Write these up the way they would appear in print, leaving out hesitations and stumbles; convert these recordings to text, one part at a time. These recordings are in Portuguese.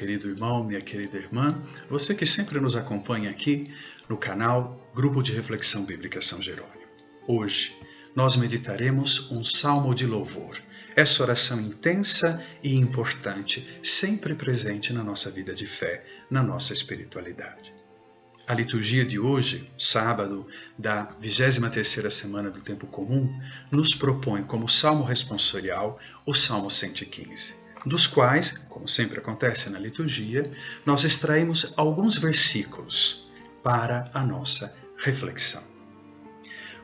querido irmão, minha querida irmã, você que sempre nos acompanha aqui no canal Grupo de Reflexão Bíblica São Jerônimo. Hoje nós meditaremos um salmo de louvor. Essa oração intensa e importante, sempre presente na nossa vida de fé, na nossa espiritualidade. A liturgia de hoje, sábado da 23ª semana do Tempo Comum, nos propõe como salmo responsorial o Salmo 115, dos quais, como sempre acontece na liturgia, nós extraímos alguns versículos para a nossa reflexão.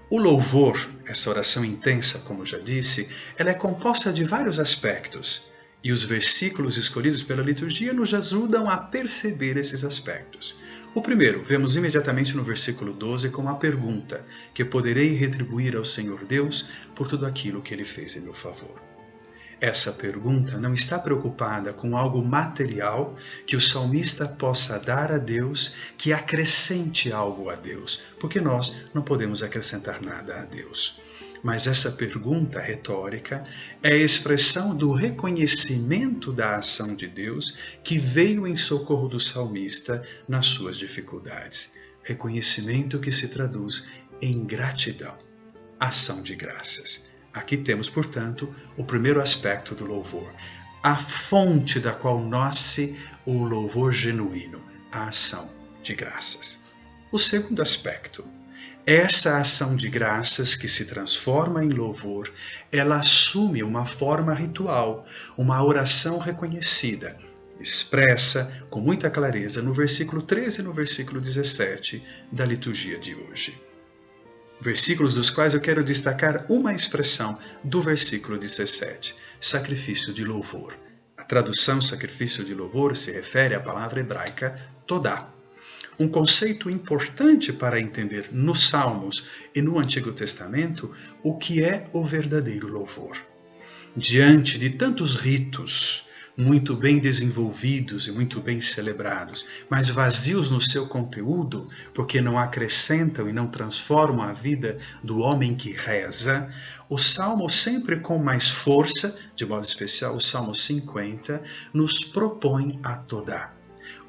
O louvor, essa oração intensa, como já disse, ela é composta de vários aspectos, e os versículos escolhidos pela liturgia nos ajudam a perceber esses aspectos. O primeiro, vemos imediatamente no versículo 12 com a pergunta, que poderei retribuir ao Senhor Deus por tudo aquilo que Ele fez em meu favor. Essa pergunta não está preocupada com algo material que o salmista possa dar a Deus, que acrescente algo a Deus, porque nós não podemos acrescentar nada a Deus. Mas essa pergunta retórica é a expressão do reconhecimento da ação de Deus que veio em socorro do salmista nas suas dificuldades. Reconhecimento que se traduz em gratidão, ação de graças. Aqui temos, portanto, o primeiro aspecto do louvor, a fonte da qual nasce o louvor genuíno, a ação de graças. O segundo aspecto, essa ação de graças que se transforma em louvor, ela assume uma forma ritual, uma oração reconhecida, expressa com muita clareza no versículo 13 e no versículo 17 da liturgia de hoje. Versículos dos quais eu quero destacar uma expressão do versículo 17, sacrifício de louvor. A tradução sacrifício de louvor se refere à palavra hebraica todá. Um conceito importante para entender nos Salmos e no Antigo Testamento o que é o verdadeiro louvor. Diante de tantos ritos muito bem desenvolvidos e muito bem celebrados, mas vazios no seu conteúdo, porque não acrescentam e não transformam a vida do homem que reza, o Salmo sempre com mais força, de modo especial o Salmo 50, nos propõe a todá.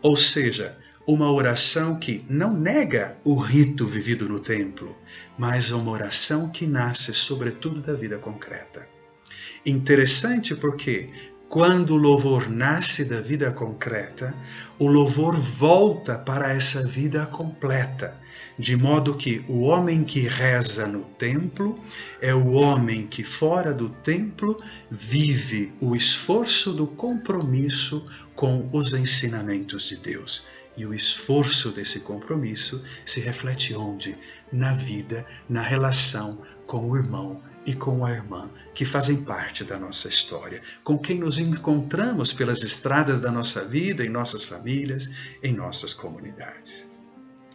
Ou seja, uma oração que não nega o rito vivido no templo, mas uma oração que nasce sobretudo da vida concreta. Interessante porque quando o louvor nasce da vida concreta, o louvor volta para essa vida completa, de modo que o homem que reza no templo é o homem que fora do templo vive o esforço do compromisso com os ensinamentos de Deus. E o esforço desse compromisso se reflete onde? Na vida, na relação com o irmão e com a irmã, que fazem parte da nossa história, com quem nos encontramos pelas estradas da nossa vida, em nossas famílias, em nossas comunidades.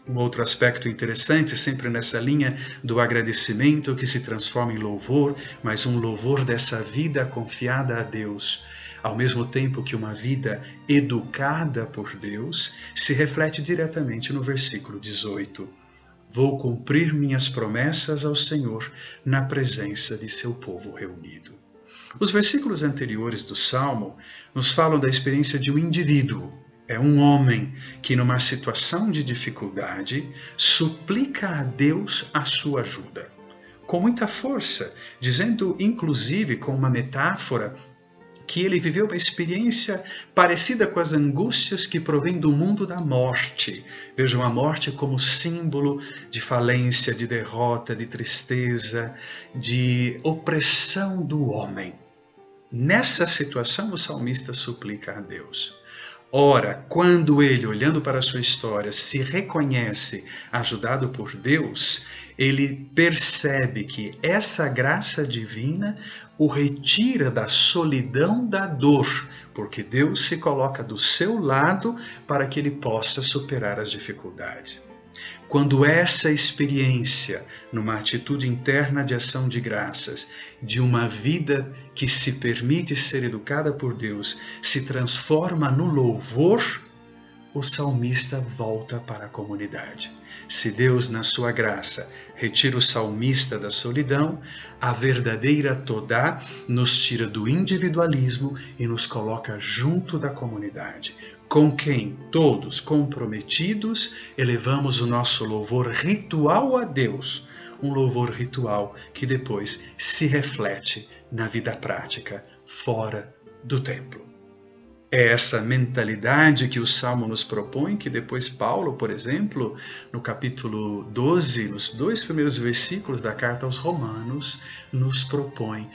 Um outro aspecto interessante, sempre nessa linha do agradecimento que se transforma em louvor, mas um louvor dessa vida confiada a Deus, ao mesmo tempo que uma vida educada por Deus, se reflete diretamente no versículo 18. Vou cumprir minhas promessas ao Senhor na presença de seu povo reunido. Os versículos anteriores do Salmo nos falam da experiência de um indivíduo. É um homem que, numa situação de dificuldade, suplica a Deus a sua ajuda. Com muita força, dizendo inclusive com uma metáfora que ele viveu uma experiência parecida com as angústias que provêm do mundo da morte. Vejam a morte como símbolo de falência, de derrota, de tristeza, de opressão do homem. Nessa situação, o salmista suplica a Deus. Ora, quando ele, olhando para a sua história, se reconhece ajudado por Deus, ele percebe que essa graça divina o retira da solidão da dor, porque Deus se coloca do seu lado para que ele possa superar as dificuldades. Quando essa experiência, numa atitude interna de ação de graças, de uma vida que se permite ser educada por Deus, se transforma no louvor, o salmista volta para a comunidade. Se Deus, na sua graça, retira o salmista da solidão, a verdadeira todá nos tira do individualismo e nos coloca junto da comunidade, com quem todos comprometidos elevamos o nosso louvor ritual a Deus, um louvor ritual que depois se reflete na vida prática fora do templo. É essa mentalidade que o Salmo nos propõe, que depois Paulo, por exemplo, no capítulo 12, nos 2 primeiros versículos da carta aos Romanos, nos propõe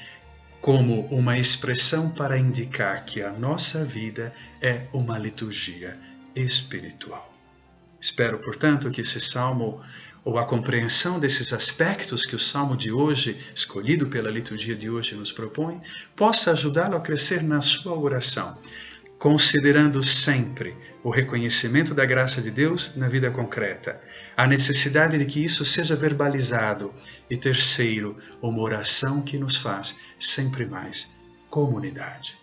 como uma expressão para indicar que a nossa vida é uma liturgia espiritual. Espero, portanto, que esse salmo, ou a compreensão desses aspectos que o salmo de hoje, escolhido pela liturgia de hoje, nos propõe, possa ajudá-lo a crescer na sua oração, considerando sempre o reconhecimento da graça de Deus na vida concreta, a necessidade de que isso seja verbalizado e, terceiro, uma oração que nos faz sempre mais comunidade.